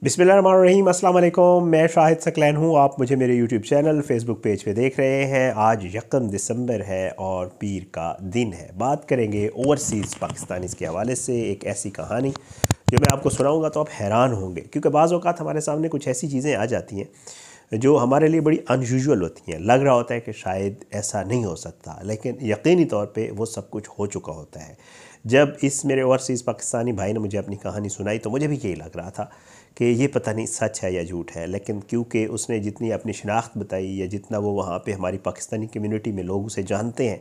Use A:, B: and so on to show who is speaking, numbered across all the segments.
A: बिस्मिल्लाहिर्रहमानिर्रहीम, अस्सलाम वालेकुम। मैं शाहिद सकलैन हूँ। आप मुझे मेरे यूट्यूब चैनल फेसबुक पेज पे देख रहे हैं। आज 1 दिसंबर है और पीर का दिन है। बात करेंगे ओवरसीज़ पाकिस्तानीज़ के हवाले से एक ऐसी कहानी जो मैं आपको सुनाऊंगा तो आप हैरान होंगे, क्योंकि बाज़ औक़ात हमारे सामने कुछ ऐसी चीज़ें आ जाती हैं जो हमारे लिए बड़ी अनयूजुअल होती हैं। लग रहा होता है कि शायद ऐसा नहीं हो सकता, लेकिन यकीनी तौर पे वो सब कुछ हो चुका होता है। जब इस मेरे ओवरसीज़ पाकिस्तानी भाई ने मुझे अपनी कहानी सुनाई तो मुझे भी यही लग रहा था कि ये पता नहीं सच है या झूठ है, लेकिन क्योंकि उसने जितनी अपनी शनाख्त बताई या जितना वो वहाँ पे हमारी पाकिस्तानी कम्युनिटी में लोग उसे जानते हैं,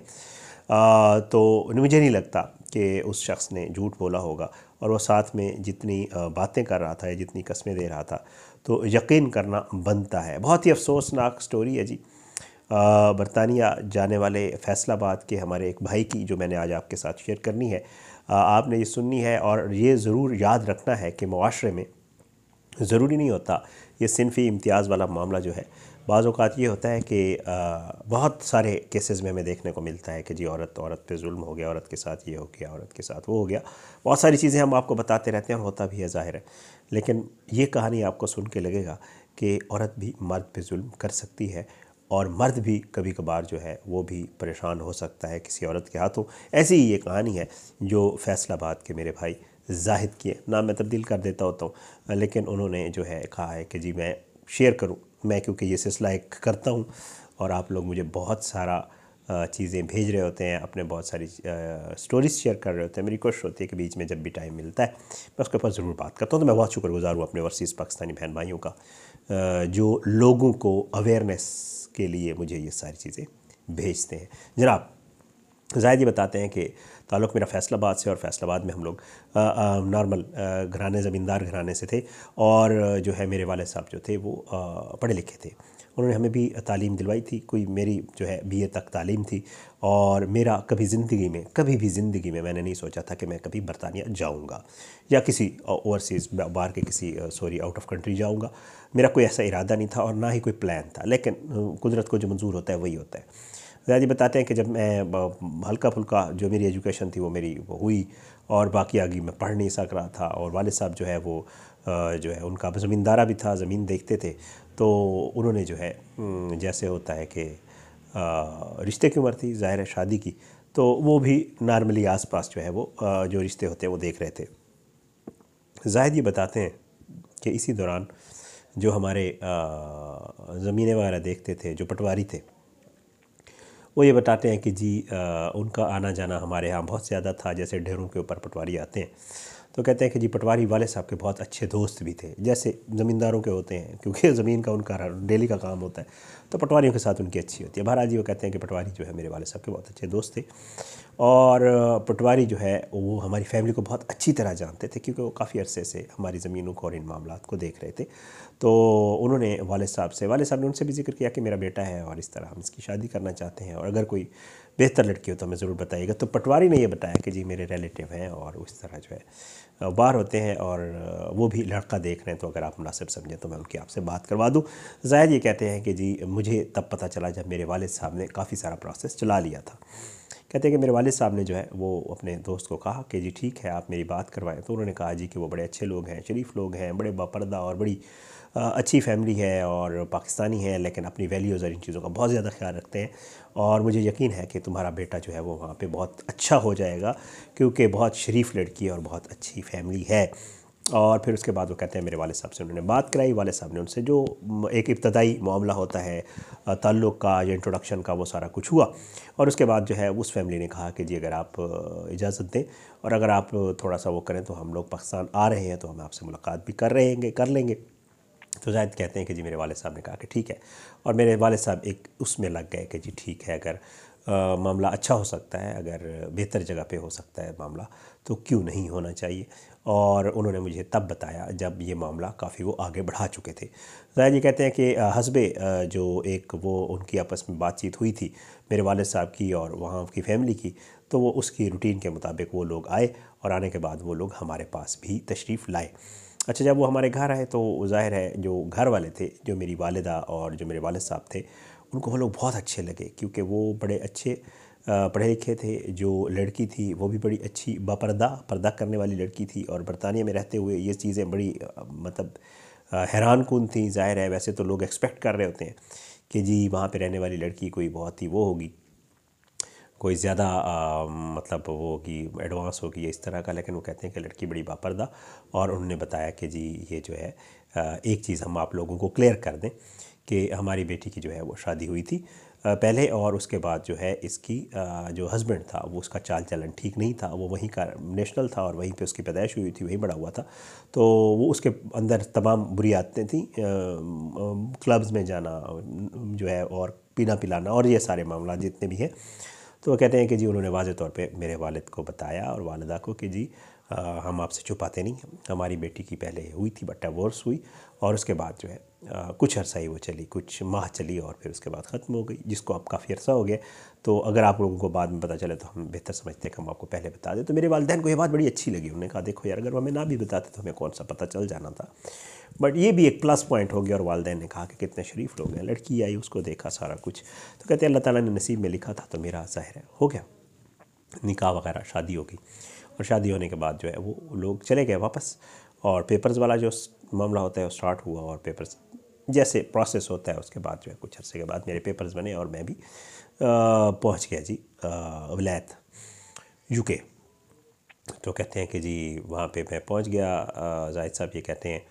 A: तो मुझे नहीं लगता कि उस शख्स ने झूठ बोला होगा। और वो साथ में जितनी बातें कर रहा था या जितनी कस्में दे रहा था, तो यकीन करना बनता है। बहुत ही अफसोसनाक स्टोरी है जी। बरतानिया जाने वाले फैसलाबाद के हमारे एक भाई की, जो मैंने आज आपके साथ शेयर करनी है। आपने ये सुननी है और ये ज़रूर याद रखना है कि मुआशरे में ज़रूरी नहीं होता ये सिनफ़ी इम्तियाज़ वाला मामला जो है। बाज़ औक़ात ये होता है कि बहुत सारे केसेस में हमें देखने को मिलता है कि जी औरत पे जुल्म हो गया, औरत के साथ ये हो गया, औरत के साथ वो हो गया। बहुत सारी चीज़ें हम आपको बताते रहते हैं और होता भी है, ज़ाहिर है। लेकिन ये कहानी आपको सुन के लगेगा कि औरत भी मर्द पे जुल्म कर सकती है और मर्द भी कभी कभार जो है वो भी परेशान हो सकता है किसी औरत के हाथों। ऐसी ही ये कहानी है जो फैसलाबाद के मेरे भाई जाहिद की है। नाम मैं तब्दील कर देता होता हूँ, लेकिन उन्होंने जो है कहा है कि जी मैं शेयर करूँ। मैं क्योंकि ये सिलसिला एक करता हूँ और आप लोग मुझे बहुत सारा चीज़ें भेज रहे होते हैं, अपने बहुत सारी स्टोरीज शेयर कर रहे होते हैं। मेरी कोशिश होती है कि बीच में जब भी टाइम मिलता है मैं उसके ऊपर ज़रूर बात करता हूँ। तो मैं बहुत शुक्रगुजार हूँ अपने ओवरसीज़ पाकिस्तानी बहन भाइयों का, जो लोगों को अवेयरनेस के लिए मुझे ये सारी चीज़ें भेजते हैं। जनाब ज़ाहिद ये बताते हैं कि ताल्लुक़ मेरा फैसलाबाद से, और फैसलाबाद में हम लोग नॉर्मल घराने, ज़मींदार घराने से थे। और जो है मेरे वाले साहब जो थे वो पढ़े लिखे थे। उन्होंने हमें भी तालीम दिलवाई थी। कोई मेरी जो है बीए तक तालीम थी। और मेरा कभी भी ज़िंदगी में मैंने नहीं सोचा था कि मैं कभी बरतानिया जाऊँगा या किसी ओवरसीज़ बाहर के किसी आउट ऑफ कंट्री जाऊँगा। मेरा कोई ऐसा इरादा नहीं था और ना ही कोई प्लान था, लेकिन कुदरत को जो मंजूर होता है वही होता है। ज़ाहिद बताते हैं कि जब मैं हल्का फुल्का जो मेरी एजुकेशन थी वो मेरी वो हुई, और बाकी आगे मैं पढ़ नहीं सक रहा था। और वालिद साहब जो है वो जो है उनका ज़मींदारा भी था, ज़मीन देखते थे। तो उन्होंने जो है जैसे होता है कि रिश्ते की उम्र थी, ज़ाहिर है शादी की, तो वो भी नॉर्मली आसपास जो है वो जो रिश्ते होते हैं वो देख रहे थे। ज़ाहिद ये बताते हैं कि इसी दौरान जो हमारे ज़मीनें वगैरह देखते थे, जो पटवारी थे, वो ये बताते हैं कि जी उनका आना जाना हमारे यहाँ बहुत ज़्यादा था। जैसे ढेरों के ऊपर पटवारी आते हैं, तो कहते हैं कि जी पटवारी वाले साहब के बहुत अच्छे दोस्त भी थे, जैसे ज़मींदारों के होते हैं, क्योंकि ज़मीन का उनका डेली का काम होता है, तो पटवारियों के साथ उनकी अच्छी होती है। बहरहाल जी वो कहते हैं कि पटवारी जो है मेरे वाले साहब के बहुत अच्छे दोस्त थे। और पटवारी जो है वो हमारी फैमिली को बहुत अच्छी तरह जानते थे, क्योंकि वो काफ़ी अरसे से हमारी ज़मीनों को और इन मामलात को देख रहे थे। तो उन्होंने वालिद साहब ने उनसे भी जिक्र किया कि मेरा बेटा है और इस तरह हम इसकी शादी करना चाहते हैं, और अगर कोई बेहतर लड़की हो तो हमें ज़रूर बताइएगा। तो पटवारी ने ये बताया कि जी मेरे रिलेटिव हैं और उस तरह जो है बाहर होते हैं, और वो भी लड़का देख रहे हैं, तो अगर आप मुनासिब समझें तो मैं उनकी आपसे बात करवा दूँ। ज़ाहिद ये कहते हैं कि जी मुझे तब पता चला जब मेरे वालिद साहब ने काफ़ी सारा प्रोसेस चला लिया था। कहते हैं कि मेरे वालिद साहब ने जो है वो अपने दोस्त को कहा कि जी ठीक है आप मेरी बात करवाएं। तो उन्होंने कहा जी कि वो बड़े अच्छे लोग हैं, शरीफ लोग हैं, बड़े बापर्दा और बड़ी अच्छी फैमिली है और पाकिस्तानी है, लेकिन अपनी वैल्यूज़ और इन चीज़ों का बहुत ज़्यादा ख्याल रखते हैं। और मुझे यकीन है कि तुम्हारा बेटा जो है वो वहाँ पे बहुत अच्छा हो जाएगा, क्योंकि बहुत शरीफ लड़की है और बहुत अच्छी फैमिली है। और फिर उसके बाद वो कहते हैं मेरे वाले साहब से उन्होंने बात कराई। वाले साहब ने उनसे जो एक इब्तदाई मामला होता है ताल्लुक़ का या इंट्रोडक्शन का, वो सारा कुछ हुआ। और उसके बाद जो है उस फैमिली ने कहा कि जी अगर आप इजाज़त दें और अगर आप थोड़ा सा वो करें तो हम लोग पाकिस्तान आ रहे हैं, तो हम आपसे मुलाकात भी कर लेंगे। तो ज़ाहिद कहते हैं कि जी मेरे वालिद साहब ने कहा कि ठीक है। और मेरे वालिद साहब एक उसमें लग गए कि जी ठीक है, अगर मामला अच्छा हो सकता है, अगर बेहतर जगह पे हो सकता है मामला, तो क्यों नहीं होना चाहिए। और उन्होंने मुझे तब बताया जब ये मामला काफ़ी वो आगे बढ़ा चुके थे। ज़ाहिद ये कहते हैं कि हस्बे जो एक वो उनकी आपस में बातचीत हुई थी मेरे वालिद साहब की और वहाँ की फ़ैमिली की, तो वो उसकी रूटीन के मुताबिक वो लोग आए, और आने के बाद वो लोग हमारे पास भी तशरीफ़ लाए। अच्छा, जब वो हमारे घर आए तो ज़ाहिर है जो घर वाले थे, जो मेरी वालिदा और जो मेरे वालिद साहब थे, उनको वो लोग बहुत अच्छे लगे, क्योंकि वो बड़े अच्छे पढ़े लिखे थे। जो लड़की थी वो भी बड़ी अच्छी पर्दा करने वाली लड़की थी, और बरतानिया में रहते हुए ये चीज़ें बड़ी मतलब हैरान कुन थी। ज़ाहिर है वैसे तो लोग एक्सपेक्ट कर रहे होते हैं कि जी वहाँ पे रहने वाली लड़की कोई बहुत ही वो होगी, कोई ज़्यादा मतलब वो होगी, एडवांस होगी इस तरह का, लेकिन वो कहते हैं कि लड़की बड़ी बापर्दा। और उन्होंने बताया कि जी ये जो है एक चीज़ हम आप लोगों को क्लियर कर दें कि हमारी बेटी की जो है वो शादी हुई थी पहले, और उसके बाद जो है इसकी जो हस्बैंड था वो उसका चाल चलन ठीक नहीं था, वो वहीं का नेशनल था और वहीं पे उसकी पैदाइश हुई थी, वहीं बड़ा हुआ था। तो वो उसके अंदर तमाम बुरी आदतें थी, क्लब्स में जाना जो है और पीना पिलाना और ये सारे मामला जितने भी हैं। तो वो कहते हैं कि जी उन्होंने वाज़े तौर पे मेरे वालिद को बताया और वालिदा को कि जी हम आपसे छुपाते नहीं, हमारी बेटी की पहले हुई थी बट डिवोर्स हुई, और उसके बाद जो है कुछ अरसा ही वो चली, कुछ माह चली और फिर उसके बाद ख़त्म हो गई, जिसको अब काफ़ी अरसा हो गया। तो अगर आप लोगों को बाद में पता चले तो हम बेहतर समझते हैं कि हम आपको पहले बता दें। तो मेरे वालिदैन को ये बात बड़ी अच्छी लगी, उन्होंने कहा देखो यार, अगर हमें ना भी बताते तो हमें कौन सा पता चल जाना था। बट ये भी एक प्लस पॉइंट हो गया। और वालिदैन ने कहा कि कितने शरीफ लोग हैं, लड़की आई उसको देखा सारा कुछ, तो कहते हैं अल्लाह ताला ने नसीब में लिखा था तो मेरा ज़ाहिर है हो गया, निकाह वगैरह शादी हो गई। और शादी होने के बाद जो है वो लोग चले गए वापस, और पेपर्स वाला जो मामला होता है वो स्टार्ट हुआ, और पेपर्स जैसे प्रोसेस होता है उसके बाद जो है कुछ अर्से के बाद मेरे पेपर्स बने और मैं भी पहुंच गया जी विलायत यूके। तो कहते हैं कि जी वहाँ पे मैं पहुँच गया। जाहिद साहब ये कहते हैं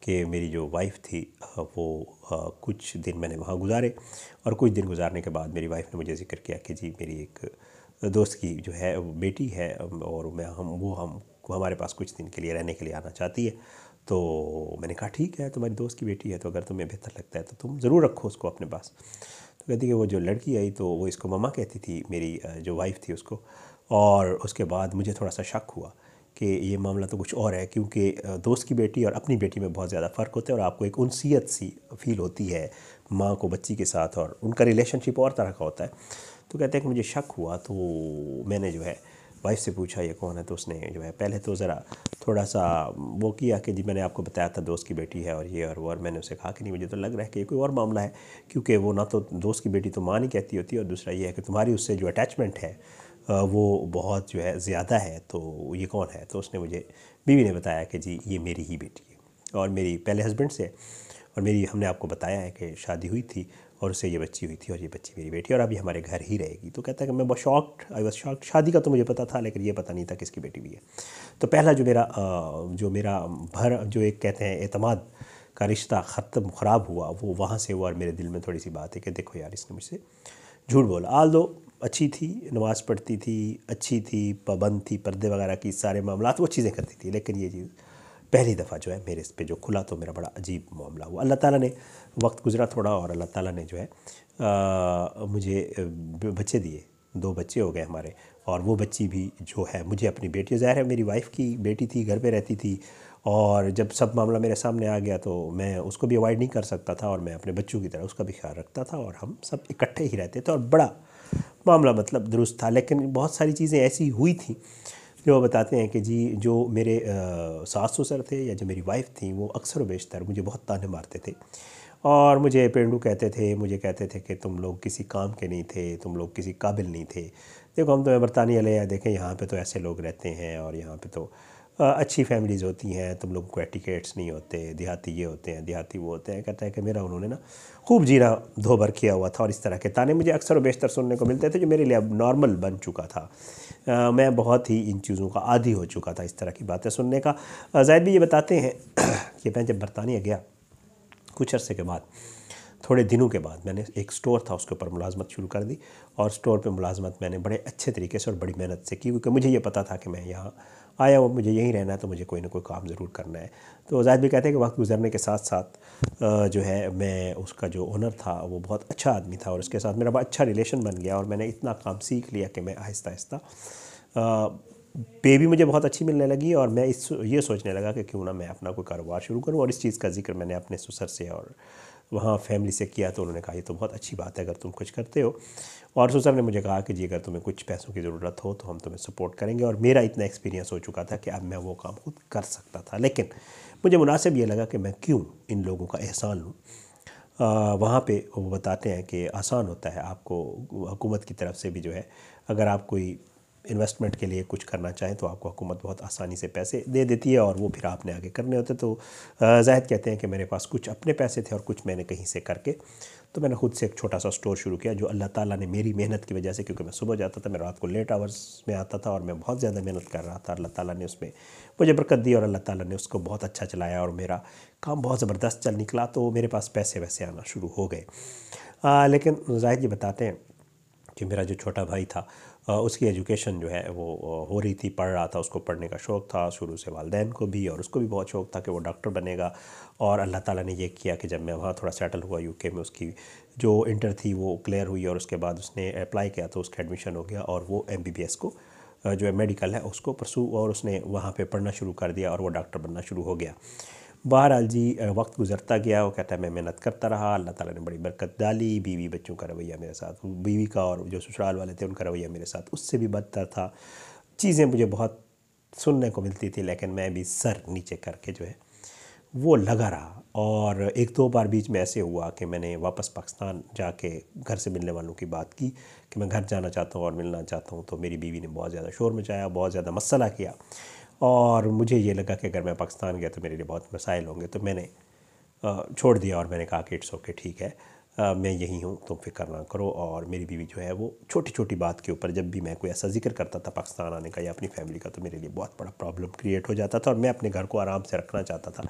A: कि मेरी जो वाइफ़ थी वो कुछ दिन मैंने वहाँ गुजारे, और कुछ दिन गुजारने के बाद मेरी वाइफ़ ने मुझे ज़िक्र किया कि जी मेरी एक दोस्त की जो है वो बेटी है, और मैं हम हमारे पास कुछ दिन के लिए रहने के लिए आना चाहती है। तो मैंने कहा ठीक है, तुम्हारी दोस्त की बेटी है तो अगर तुम्हें बेहतर लगता है तो तुम ज़रूर रखो उसको अपने पास। तो कहती है वो जो लड़की आई तो वो इसको मम्मा कहती थी, मेरी जो वाइफ़ थी उसको। और उसके बाद मुझे थोड़ा सा शक हुआ कि ये मामला तो कुछ और है, क्योंकि दोस्त की बेटी और अपनी बेटी में बहुत ज़्यादा फ़र्क होता है, और आपको एक उनसियत सी फील होती है माँ को बच्ची के साथ, और उनका रिलेशनशिप और तरह का होता है। तो कहते हैं कि मुझे शक हुआ, तो मैंने जो है वाइफ से पूछा ये कौन है। तो उसने जो है पहले तो ज़रा थोड़ा सा वो किया कि जी मैंने आपको बताया था दोस्त की बेटी है और ये और वो, और मैंने उसे कहा कि नहीं मुझे तो लग रहा है कि कोई और मामला है, क्योंकि वो ना तो दोस्त की बेटी तो माँ नहीं कहती होती, और दूसरा ये है कि तुम्हारी उससे जो अटैचमेंट है वो बहुत जो है ज़्यादा है, तो ये कौन है। तो उसने मुझे, बीवी ने बताया कि जी ये मेरी ही बेटी है और मेरी पहले हस्बैंड से, और मेरी हमने आपको बताया है कि शादी हुई थी और उससे ये बच्ची हुई थी, और ये बच्ची मेरी बेटी और अभी हमारे घर ही रहेगी। तो कहता है कि मैं बहुत शॉक्ड, आई वॉज शॉक्ड। शादी का तो मुझे पता था, लेकिन ये पता नहीं था किसकी बेटी भी है। तो पहला जो मेरा भर जो एक कहते हैं एतमाद का रिश्ता ख़राब हुआ, वो वहाँ से हुआ। और मेरे दिल में थोड़ी सी बात है कि देखो यार इसने मुझसे झूठ बोला। आल दो अच्छी थी, नमाज़ पढ़ती थी, अच्छी थी, पाबंद थी, पर्दे वगैरह की सारे मामलात वो चीज़ें करती थी, लेकिन ये चीज़ पहली दफ़ा जो है मेरे इस पे जो खुला तो मेरा बड़ा अजीब मामला हुआ। अल्लाह ताला ने, वक्त गुज़रा थोड़ा और अल्लाह ताला ने जो है मुझे बच्चे दिए, 2 बच्चे हो गए हमारे। और वो बच्ची भी जो है मुझे अपनी बेटी, ज़ाहिर है मेरी वाइफ़ की बेटी थी, घर पे रहती थी, और जब सब मामला मेरे सामने आ गया तो मैं उसको भी अवॉइड नहीं कर सकता था, और मैं अपने बच्चों की तरह उसका भी ख्याल रखता था, और हम सब इकट्ठे ही रहते थे और बड़ा मामला मतलब दुरुस्त था। लेकिन बहुत सारी चीज़ें ऐसी हुई थी जो बताते हैं कि जी जो मेरे सास ससुर थे या जो मेरी वाइफ़ थी वो अक्सर व बेशतर मुझे बहुत ताने मारते थे, और मुझे पेंडू कहते थे, मुझे कहते थे कि तुम लोग किसी काम के नहीं थे, तुम लोग किसी काबिल नहीं थे। देखो हम तो बरतानिया ले आए, देखें यहाँ पे तो ऐसे लोग रहते हैं और यहाँ पे तो अच्छी फैमिलीज़ होती हैं, तुम लोगों को एटिकेट्स नहीं होते, देहाती ये होते हैं, देहाती वो होते हैं। कहता है कि मेरा उन्होंने ना खूब जीना धोबर किया हुआ था, और इस तरह के ताने मुझे अक्सर व बेशतर सुनने को मिलते थे, जो मेरे लिए अब नॉर्मल बन चुका था। मैं बहुत ही इन चीज़ों का आदी हो चुका था, इस तरह की बातें सुनने का। ज़ाहिद भी ये बताते हैं कि मैं जब बरतानिया गया कुछ अरसे के बाद, थोड़े दिनों के बाद, मैंने एक स्टोर था उसके ऊपर मुलाजमत शुरू कर दी, और स्टोर पे मुलाजमत मैंने बड़े अच्छे तरीके से और बड़ी मेहनत से की, क्योंकि मुझे ये पता था कि मैं यहाँ आया हूँ, मुझे यहीं रहना है, तो मुझे कोई ना कोई काम ज़रूर करना है। तो ज़ाहिद भी कहते हैं कि वक्त गुजरने के साथ साथ जो है मैं, उसका जो ओनर था वो बहुत अच्छा आदमी था, और उसके साथ मेरा बहुत अच्छा रिलेशन बन गया, और मैंने इतना काम सीख लिया कि मैं आहिस्ता आहिस्ता पे भी मुझे बहुत अच्छी मिलने लगी, और मैं ये सोचने लगा कि क्यों ना मैं अपना कोई कारोबार शुरू करूं। और इस चीज़ का जिक्र मैंने अपने ससुर से और वहाँ फैमिली से किया, तो उन्होंने कहा ये तो बहुत अच्छी बात है अगर तुम कुछ करते हो। और ससुर ने मुझे कहा कि जी अगर तुम्हें कुछ पैसों की ज़रूरत हो तो हम तुम्हें सपोर्ट करेंगे। और मेरा इतना एक्सपीरियंस हो चुका था कि अब मैं वो काम खुद कर सकता था, लेकिन मुझे मुनासिब ये लगा कि मैं क्यों इन लोगों का एहसान लूँ। वहाँ पे वो बताते हैं कि आसान होता है आपको हुकूमत की तरफ से भी जो है, अगर आप कोई इन्वेस्टमेंट के लिए कुछ करना चाहें तो आपको हुकूमत बहुत आसानी से पैसे दे देती है और वो फिर आपने आगे करने होते। तो जाहिद कहते हैं कि मेरे पास कुछ अपने पैसे थे और कुछ मैंने कहीं से करके, तो मैंने खुद से एक छोटा सा स्टोर शुरू किया, जो अल्लाह ताला ने मेरी मेहनत की वजह से, क्योंकि मैं सुबह जाता था, मैं रात को लेट आवर्स में आता था और मैं बहुत ज़्यादा मेहनत कर रहा था, अल्लाह ताला ने उसमें मुझे बरकत दी और अल्लाह ताला ने उसको बहुत अच्छा चलाया और मेरा काम बहुत ज़बरदस्त चल निकला। तो मेरे पास पैसे वैसे आना शुरू हो गए। लेकिन जाहिद ये बताते हैं कि मेरा जो छोटा भाई था उसकी एजुकेशन जो है वो हो रही थी, पढ़ रहा था, उसको पढ़ने का शौक़ था शुरू से, वालिदैन को भी, और उसको भी बहुत शौक़ था कि वो डॉक्टर बनेगा। और अल्लाह ताला ने ये किया कि जब मैं वहाँ थोड़ा सेटल हुआ यूके में, उसकी जो इंटर थी वो क्लियर हुई और उसके बाद उसने अप्लाई किया तो उसका एडमिशन हो गया और वो MBBS को जो है मेडिकल है उसको परसू, और उसने वहाँ पे पढ़ना शुरू कर दिया और वो डॉक्टर बनना शुरू हो गया। बहरहाल जी वक्त गुजरता गया, वो कहता है मैं मेहनत करता रहा, अल्लाह ताला ने बड़ी बरकत डाली, बीवी बच्चों का रवैया मेरे साथ, बीवी का और जो ससुराल वाले थे उनका रवैया मेरे साथ उससे भी बदतर था। चीज़ें मुझे बहुत सुनने को मिलती थी लेकिन मैं भी सर नीचे करके जो है वो लगा रहा। और एक दो बार बीच में ऐसे हुआ कि मैंने वापस पाकिस्तान जाके घर से मिलने वालों की बात की कि मैं घर जाना चाहता हूँ और मिलना चाहता हूँ, तो मेरी बीवी ने बहुत ज़्यादा शोर मचाया, बहुत ज़्यादा मसला किया और मुझे ये लगा कि अगर मैं पाकिस्तान गया तो मेरे लिए बहुत मसाइल होंगे। तो मैंने छोड़ दिया और मैंने कहा कि इट्स ओके, ठीक है, मैं यहीं हूँ, तुम फिक्र ना करो। और मेरी बीवी जो है वो छोटी छोटी बात के ऊपर जब भी मैं कोई ऐसा जिक्र करता था पाकिस्तान आने का या अपनी फैमिली का, तो मेरे लिए बहुत बड़ा प्रॉब्लम क्रिएट हो जाता था और मैं अपने घर को आराम से रखना चाहता था।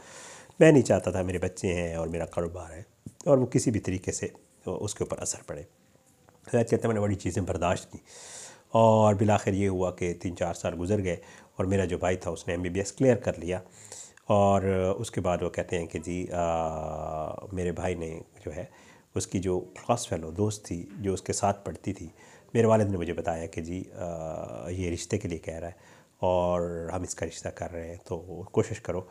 A: मैं नहीं चाहता था मेरे बच्चे हैं और मेरा कारोबार है और वो किसी भी तरीके से उसके ऊपर असर पड़े। कहते हैं मैंने बड़ी चीज़ें बर्दाश्त की और बिलाखिर ये हुआ कि 3-4 साल गुजर गए और मेरा जो भाई था उसने MBBS क्लियर कर लिया। और उसके बाद वो कहते हैं कि जी मेरे भाई ने जो है उसकी जो क्लास फेलो दोस्त थी जो उसके साथ पढ़ती थी, मेरे वालिद ने मुझे बताया कि जी ये रिश्ते के लिए कह रहा है और हम इसका रिश्ता कर रहे हैं, तो कोशिश करो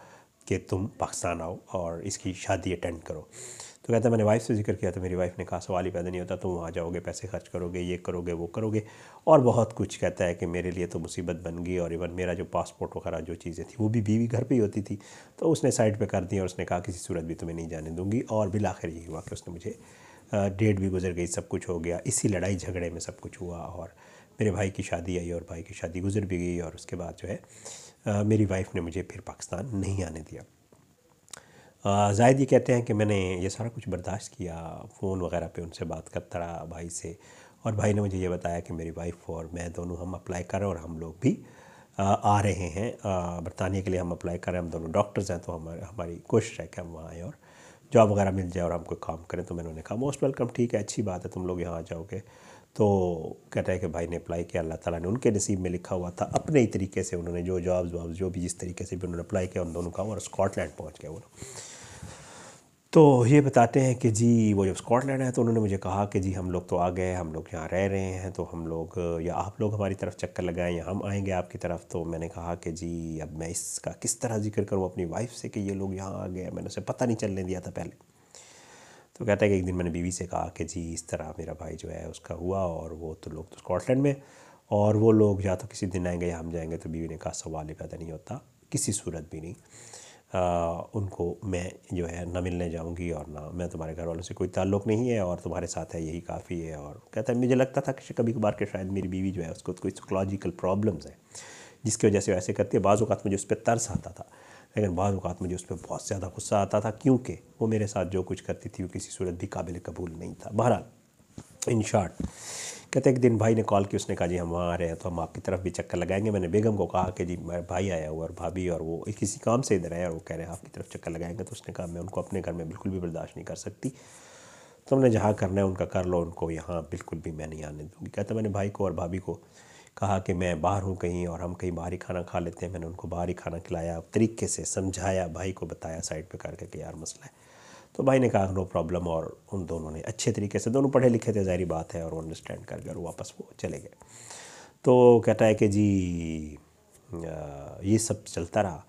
A: कि तुम पाकिस्तान आओ और इसकी शादी अटेंड करो। तो कहता है मैंने वाइफ से जिक्र किया तो मेरी वाइफ ने कहा सवाल ही पैदा नहीं होता, तुम वहाँ जाओगे, पैसे खर्च करोगे, ये करोगे, वो करोगे, और बहुत कुछ। कहता है कि मेरे लिए तो मुसीबत बन गई और इवन मेरा जो पासपोर्ट वगैरह जो चीज़ें थी वो भी बीवी घर पे ही होती थी, तो उसने साइड पे कर दी और उसने कहा किसी सूरत भी तुम्हें नहीं जाने दूँगी। और बिलाखिर यही हुआ कि उसने मुझे डेट भी गुजर गई, सब कुछ हो गया, इसी लड़ाई झगड़े में सब कुछ हुआ और मेरे भाई की शादी आई और भाई की शादी गुजर भी गई और उसके बाद जो है मेरी वाइफ ने मुझे फिर पाकिस्तान नहीं आने दिया। जाहिद ये कहते हैं कि मैंने ये सारा कुछ बर्दाश्त किया, फ़ोन वगैरह पे उनसे बात करता रहा भाई से, और भाई ने मुझे ये बताया कि मेरी वाइफ और मैं दोनों हम अप्लाई कर रहे हैं और हम लोग भी आ रहे हैं बरतानिया के लिए, हम अप्लाई कर रहे हैं, हम दोनों डॉक्टर्स हैं, तो हमारी कोशिश है कि हम वहाँ आएँ और जॉब वगैरह मिल जाए और हम कोई काम करें। तो मैंने उन्हें कहा मोस्ट वेलकम, ठीक है, अच्छी बात है, तुम लोग यहाँ आ जाओगे। तो कहता है कि भाई ने अप्लाई किया, अल्लाह ताला ने उनके नसीब में लिखा हुआ था, अपने ही तरीके से उन्होंने जो जॉब्स वॉब्स जो भी जिस तरीके से भी उन्होंने अप्लाई किया उन दोनों का, और स्कॉटलैंड पहुँच गए वो लोग। तो ये बताते हैं कि जी वो जब स्कॉटलैंड है तो उन्होंने मुझे कहा कि जी हम लोग तो आ गए, हम लोग यहाँ रह रहे हैं, तो हम लोग या आप लोग हमारी तरफ चक्कर लगाएं या हम आएंगे आपकी तरफ। तो मैंने कहा कि जी अब मैं इसका किस तरह जिक्र करूँ अपनी वाइफ से कि ये लोग यहाँ आ गए, मैंने उसे पता नहीं चलने दिया था पहले। तो कहता है कि एक दिन मैंने बीवी से कहा कि जी इस तरह मेरा भाई जो है उसका हुआ और वो तो लोग तो स्कॉटलैंड में और वो लोग या तो किसी दिन आएंगे या हम जाएंगे। तो बीवी ने कहा सवाल ही पैदा नहीं होता, किसी सूरत भी नहीं, उनको मैं जो है ना मिलने जाऊंगी और ना, मैं तुम्हारे घर वालों से कोई ताल्लुक़ नहीं है और तुम्हारे साथ है यही काफ़ी है। और कहता है मुझे लगता था कि कभी कभार के शायद मेरी बीवी जो है उसको कोई साइकोलॉजिकल प्रॉब्लम्स है जिसकी वजह से वैसे करती है। बाज़ औक़ात मुझे उस पर तरस आता था लेकिन बाज़ औक़ात मुझे उस पर बहुत ज़्यादा गुस्सा आता था क्योंकि वो मेरे साथ जो कुछ करती थी वो किसी सूरत भी काबिल कबूल नहीं था। बहरहाल इन शॉर्ट कहते एक दिन भाई ने कॉल की, उसने कहा जी हम वहाँ आ रहे हैं तो हम आपकी तरफ भी चक्कर लगाएंगे। मैंने बेगम को कहा कि जी मेरा भाई आया हुआ और भाभी और वो किसी काम से इधर आए और वो कह रहे हैं आपकी तरफ चक्कर लगाएंगे। तो उसने कहा मैं उनको अपने घर में बिल्कुल भी बर्दाश्त नहीं कर सकती, तुमने जहाँ करना है उनका कर लो, उनको यहाँ बिल्कुल भी मैं नहीं आने दूँगी। कहता मैंने भाई को और भाभी को कहा कि मैं बाहर हूँ कहीं और हम कहीं बाहर ही खाना खा लेते हैं। मैंने उनको बाहर ही खाना खिलाया, तरीके से समझाया, भाई को बताया साइड पे करके कि यार मसला है। तो भाई ने कहा नो प्रॉब्लम, और उन दोनों ने अच्छे तरीके से, दोनों पढ़े लिखे थे ज़ाहिर बात है, और वो अंडरस्टैंड कर गए और वापस वो चले गए। तो कहता है कि जी ये सब चलता रहा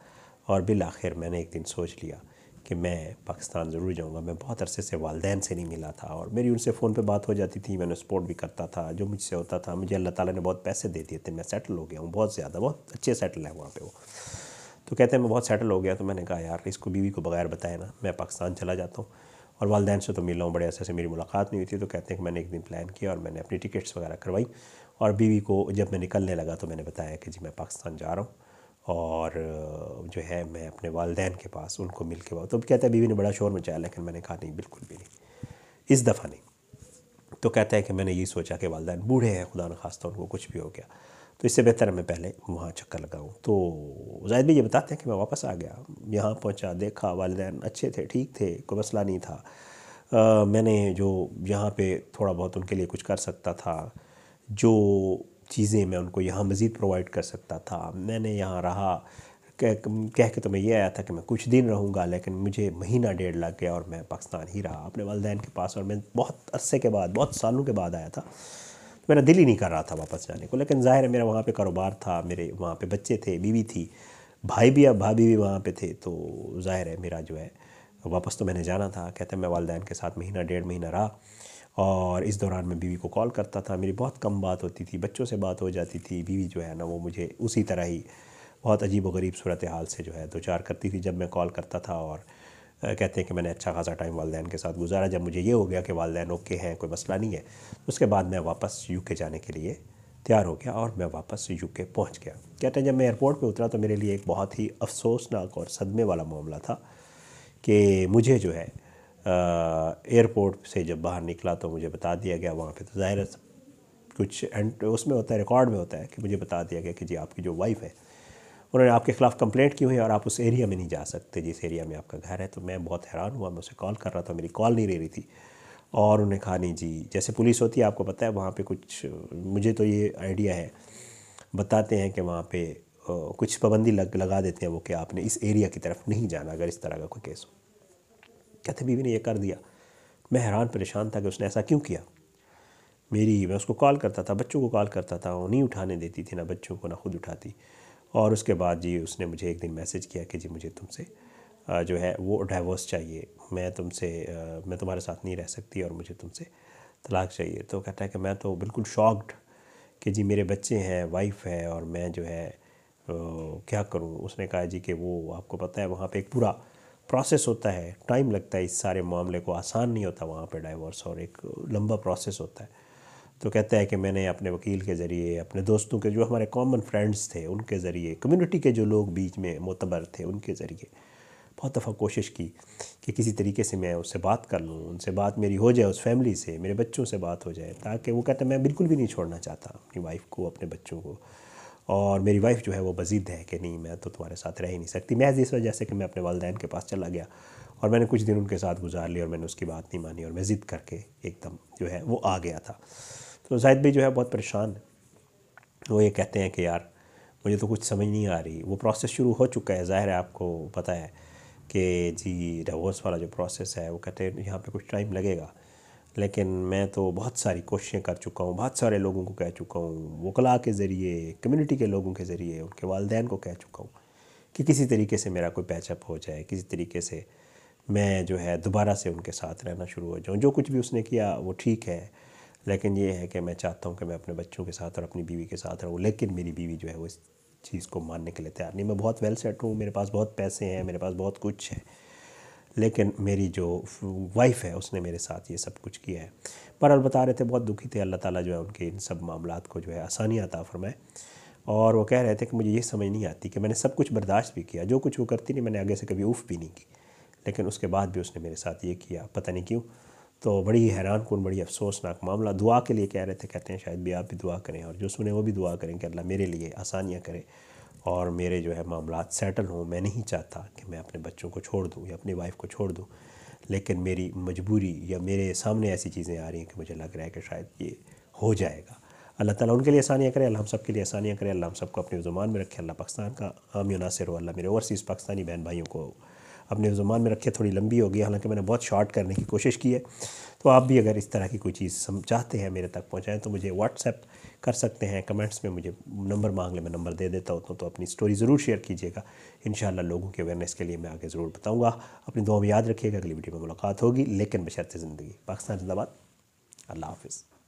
A: और बिल आखिर मैंने एक दिन सोच लिया कि मैं पाकिस्तान ज़रूर जाऊंगा। मैं बहुत अरसे से वालिदैन से नहीं मिला था और मेरी उनसे फ़ोन पे बात हो जाती थी, मैंने सपोर्ट भी करता था जो मुझसे होता था। मुझे अल्लाह ताला ने बहुत पैसे दे दिए थे, मैं सेटल हो गया हूँ, बहुत ज़्यादा, बहुत अच्छे सेटल है वहाँ पे वो। तो कहते हैं मैं बहुत सेटल हो गया। तो मैंने कहा यार इसको बीवी को बगैर बताए ना मैं पाकिस्तान चला जाता हूँ, और वालिदैन से तो मिला हूँ, बड़े अरसे से मेरी मुलाकात नहीं हुई थी। तो कहते हैं कि मैंने एक दिन प्लान किया और मैंने अपनी टिकट्स वगैरह करवाई और बीवी को जब मैं निकलने लगा तो मैंने बताया कि जी मैं पाकिस्तान जा रहा हूँ और जो है मैं अपने वालिदैन के पास उनको मिल के तो कहता है बीवी ने बड़ा शोर मचाया, लेकिन मैंने कहा नहीं, बिल्कुल भी नहीं, इस दफ़ा नहीं। तो कहता है कि मैंने यही सोचा कि वालिदैन बूढ़े हैं, खुदा न खास्ता उनको कुछ भी हो गया, तो इससे बेहतर है मैं पहले वहाँ चक्कर लगाऊँ। तो ज़ाहिद भी ये बताते हैं कि मैं वापस आ गया, यहाँ पहुँचा, देखा वालिदैन अच्छे थे, ठीक थे, कोई मसला नहीं था। मैंने जो यहाँ पे थोड़ा बहुत उनके लिए कुछ कर सकता था, जो चीज़ें मैं उनको यहाँ मज़ीद प्रोवाइड कर सकता था, मैंने यहाँ रहा। कह के तो मैं ये आया था कि मैं कुछ दिन रहूँगा, लेकिन मुझे महीना डेढ़ लग गया और मैं पाकिस्तान ही रहा अपने वालिदैन के पास। और मैं बहुत अरसे के बाद, बहुत सालों के बाद आया था, तो मेरा दिल ही नहीं कर रहा था वापस जाने को। लेकिन ज़ाहिर है मेरा वहाँ पे कारोबार था, मेरे वहाँ पे बच्चे थे, बीवी थी, भाई भी, अब भाभी भी वहाँ पे थे, तो ज़ाहिर है मेरा जो है वापस तो मैंने जाना था। कहते हैं मैं वालिदैन के साथ महीना डेढ़ महीना रहा और इस दौरान मैं बीवी को कॉल करता था, मेरी बहुत कम बात होती थी, बच्चों से बात हो जाती थी। बीवी जो है ना वो मुझे उसी तरह ही बहुत अजीब व गरीब सूरत हाल से जो है दो चार करती थी जब मैं कॉल करता था। और कहते हैं कि मैंने अच्छा खासा टाइम वालिदैन के साथ गुजारा। जब मुझे ये हो गया कि वालिदैन ओके हैं, कोई मसला नहीं है, उसके बाद मैं वापस यूके जाने के लिए तैयार हो गया और मैं वापस यूके पहुंच गया। कहते हैं जब मैं एयरपोर्ट पे उतरा तो मेरे लिए एक बहुत ही अफसोसनाक और सदमे वाला मामला था कि मुझे जो है एयरपोर्ट से जब बाहर निकला तो मुझे बता दिया गया वहाँ पे, तो ज़ाहिर कुछ एंड उसमें होता है, रिकॉर्ड में होता है कि मुझे बता दिया गया कि जी आपकी जो वाइफ़ है उन्होंने आपके ख़िलाफ़ कंप्लेंट की हुई है और आप उस एरिया में नहीं जा सकते जिस एरिया में आपका घर है। तो मैं बहुत हैरान हुआ, मैं उसे कॉल कर रहा था, मेरी कॉल नहीं ले रही थी। और उन्होंने कहा नहीं जी, जैसे पुलिस होती है आपको पता है वहाँ पे कुछ, मुझे तो ये आइडिया है, बताते हैं कि वहाँ पे कुछ पाबंदी लगा देते हैं वो कि आपने इस एरिया की तरफ नहीं जाना अगर इस तरह का कोई केस हो। कहते बीवी ने ये कर दिया। मैं हैरान परेशान था कि उसने ऐसा क्यों किया। मैं उसको कॉल करता था, बच्चों को कॉल करता था, वो नहीं उठाने देती थी, ना बच्चों को ना खुद उठाती। और उसके बाद जी उसने मुझे एक दिन मैसेज किया कि जी मुझे तुमसे जो है वो डाइवोर्स चाहिए, मैं तुम्हारे साथ नहीं रह सकती और मुझे तुमसे तलाक चाहिए। तो कहता है कि मैं तो बिल्कुल शॉक्ड कि जी मेरे बच्चे हैं, वाइफ है और मैं जो है क्या करूं। उसने कहा जी कि वो आपको पता है वहाँ पे एक पूरा प्रोसेस होता है, टाइम लगता है, इस सारे मामले को आसान नहीं होता वहाँ पे डाइवोर्स, और एक लंबा प्रोसेस होता है। तो कहता है कि मैंने अपने वकील के ज़रिए, अपने दोस्तों के जो हमारे कॉमन फ्रेंड्स थे उनके ज़रिए, कम्युनिटी के जो लोग बीच में मोतबर थे उनके ज़रिए बहुत दफ़ा कोशिश की कि किसी तरीके से मैं उससे बात कर लूँ, उनसे बात मेरी हो जाए, उस फैमिली से, मेरे बच्चों से बात हो जाए, ताकि वो कहते हैं मैं बिल्कुल भी नहीं छोड़ना चाहता अपनी वाइफ को, अपने बच्चों को। और मेरी वाइफ जो है वो बज़िद है कि नहीं मैं तो तुम्हारे साथ रह ही नहीं सकती। महज इस वजह से कि मैं अपने वालिदैन के पास चला गया और मैंने कुछ दिन उनके साथ गुजार लिए और मैंने उसकी बात नहीं मानी और मैं ज़िद करके एकदम जो है वो आ गया था। तो ज़ाहिद भाई जो है बहुत परेशान है। वो ये कहते हैं कि यार मुझे तो कुछ समझ नहीं आ रही। वो प्रोसेस शुरू हो चुका है, ज़ाहिर है आपको पता है कि जी डिवोर्स वाला जो प्रोसेस है वो कहते हैं यहाँ पे कुछ टाइम लगेगा, लेकिन मैं तो बहुत सारी कोशिशें कर चुका हूँ, बहुत सारे लोगों को कह चुका हूँ, वकला के ज़रिए, कम्युनिटी के लोगों के ज़रिए, उनके वालिदैन को कह चुका हूँ कि किसी तरीके से मेरा कोई पैचअप हो जाए, किसी तरीके से मैं जो है दोबारा से उनके साथ रहना शुरू हो जाऊँ। जो कुछ भी उसने किया वो ठीक है, लेकिन ये है कि मैं चाहता हूँ कि मैं अपने बच्चों के साथ और अपनी बीवी के साथ रहूँ। लेकिन मेरी बीवी जो है वो इस चीज़ को मानने के लिए तैयार नहीं। मैं बहुत वेल सेट हूँ, मेरे पास बहुत पैसे हैं, मेरे पास बहुत कुछ है, लेकिन मेरी जो वाइफ़ है उसने मेरे साथ ये सब कुछ किया है। पर बता रहे थे बहुत दुखी थे, अल्लाह ताला जो है उनके इन सब मामलात को जो है आसानियाँ अता फरमाए। और वो कह रहे थे कि मुझे ये समझ नहीं आती कि मैंने सब कुछ बर्दाश्त भी किया, जो कुछ वो करती नहीं मैंने आगे से कभी उफ़ भी नहीं की, लेकिन उसके बाद भी उसने मेरे साथ ये किया, पता नहीं क्यों। तो बड़ी हैरान कुन, बड़ी अफसोसनाक मामला। दुआ के लिए कह रहे थे, कहते हैं शायद भी आप भी दुआ करें और जो सुने वो भी दुआ करें कि अल्लाह मेरे लिए आसानियाँ करे और मेरे जो है मामलात सेटल हों। मैं नहीं चाहता कि मैं अपने बच्चों को छोड़ दूँ या अपनी वाइफ को छोड़ दूँ, लेकिन मेरी मजबूरी या मेरे सामने ऐसी चीज़ें आ रही हैं कि मुझे लग रहा है कि शायद ये हो जाएगा। अल्लाह ताला उनके लिए आसानियाँ करे, अल्लाह हम सब के लिए आसानियाँ करे, अल्लाह हम सबको अपने ज़ुबान में रखे, अल्लाह पाकिस्तान का आमी नासिर हो, अल्लाह मेरे ओवरसीज़ पाकिस्तानी बहन भाइयों को अपने ज़ुबान में रखे। थोड़ी लंबी हो गई, हालांकि मैंने बहुत शॉर्ट करने की कोशिश की है। तो आप भी अगर इस तरह की कोई चीज़ चाहते हैं मेरे तक पहुँचाएँ तो मुझे व्हाट्सएप कर सकते हैं, कमेंट्स में मुझे नंबर मांग ले, मैं नंबर दे देता हूँ। तो अपनी स्टोरी ज़रूर शेयर कीजिएगा, इंशाअल्लाह लोगों के अवेयरनेस के लिए मैं आगे ज़रूर बताऊँगा। अपनी दुआ में याद रखिएगा, अगली वीडियो में मुलाकात होगी, लेकिन बशर्ते ज़िंदगी। पाकिस्तान जिंदाबाद। अल्लाह हाफ़िज़।